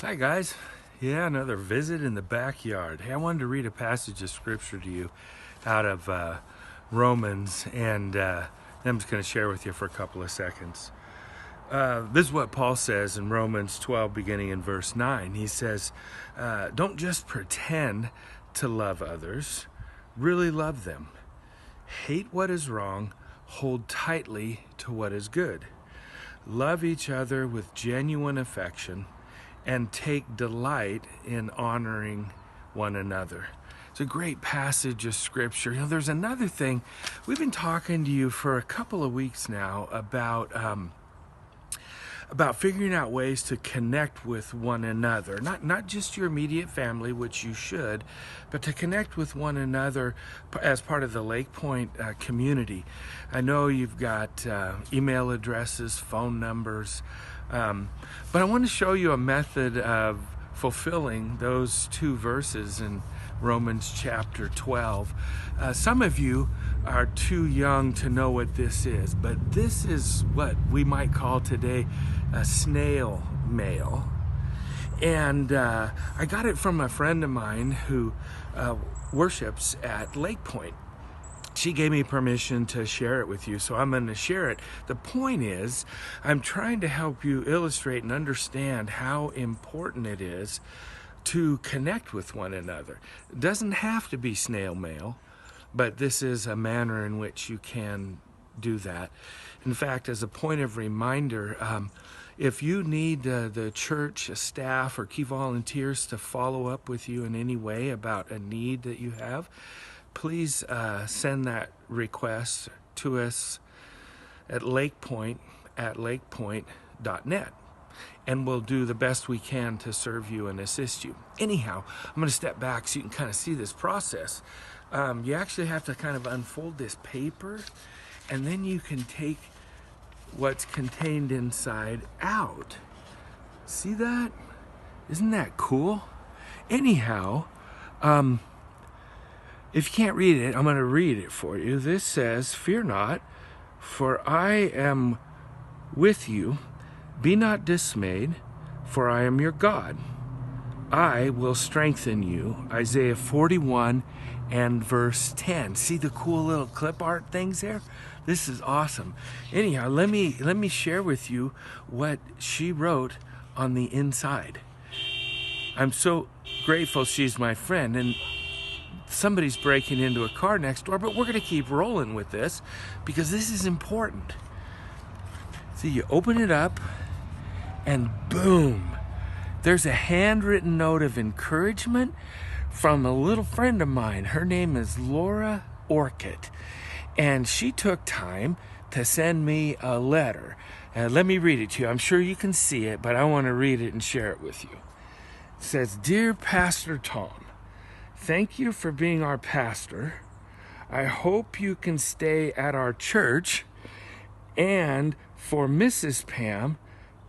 Hi guys. Yeah, another visit in the backyard. Hey, I wanted to read a passage of scripture to you out of Romans, and I'm just going to share with you for a couple of seconds. This is what Paul says in Romans 12, beginning in verse 9. He says, don't just pretend to love others, really love them. Hate what is wrong, hold tightly to what is good. Love each other with genuine affection, and take delight in honoring one another. It's a great passage of scripture. There's another thing. We've been talking to you for a couple of weeks now about figuring out ways to connect with one another. Not just your immediate family, which you should, but to connect with one another as part of the Lake Point community. I know you've got email addresses, phone numbers, but I want to show you a method of fulfilling those two verses in Romans chapter 12. Some of you are too young to know what this is, but this is what we might call today a snail mail. And I got it from a friend of mine who worships at Lake Point. She gave me permission to share it with you, so I'm going to share it. The point is, I'm trying to help you illustrate and understand how important it is to connect with one another. It doesn't have to be snail mail, but this is a manner in which you can do that. In fact, as a point of reminder, if you need the church staff or key volunteers to follow up with you in any way about a need that you have, please send that request to us at lakepoint@lakepoint.net. And we'll do the best we can to serve you and assist you. Anyhow, I'm going to step back so you can kind of see this process. You actually have to kind of unfold this paper, and then you can take what's contained inside out. See that? Isn't that cool? Anyhow, if you can't read it, I'm going to read it for you. This says, "Fear not, for I am with you. Be not dismayed, for I am your God. I will strengthen you." Isaiah 41 and verse 10. See the cool little clip art things there? This is awesome. Anyhow, let me share with you what she wrote on the inside. I'm so grateful she's my friend, and somebody's breaking into a car next door, but we're going to keep rolling with this because this is important. See, you open it up, and boom, there's a handwritten note of encouragement from a little friend of mine. Her name is Laura Orchid, and she took time to send me a letter. Let me read it to you. I'm sure you can see it, but I want to read it and share it with you. It says, "Dear Pastor Tom, thank you for being our pastor. I hope you can stay at our church, and for Mrs. Pam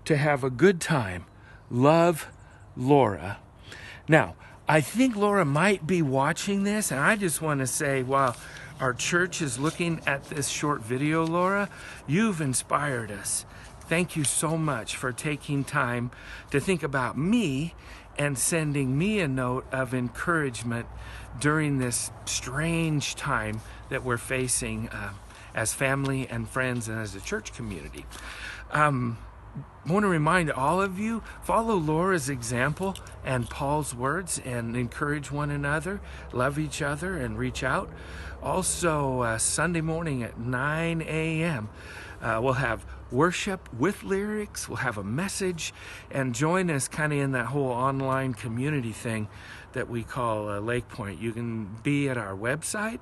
to have a good time. Love, Laura." Now, I think Laura might be watching this, and I just want to say, while our church is looking at this short video, Laura, you've inspired us. Thank you so much for taking time to think about me and sending me a note of encouragement during this strange time that we're facing as family and friends and as a church community. I want to remind all of you, follow Laura's example and Paul's words and encourage one another, love each other, and reach out. Also, Sunday morning at 9 a.m., we'll have worship with lyrics, we'll have a message, and join us kind of in that whole online community thing that we call Lake Point. You can be at our website,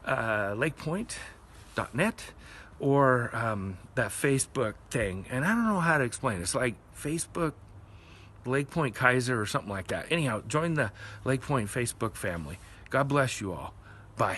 lakepoint.net, or that Facebook thing. And I don't know how to explain it. It's like Facebook, Lake Point Kaiser, or something like that. Anyhow, join the Lake Point Facebook family. God bless you all. Bye.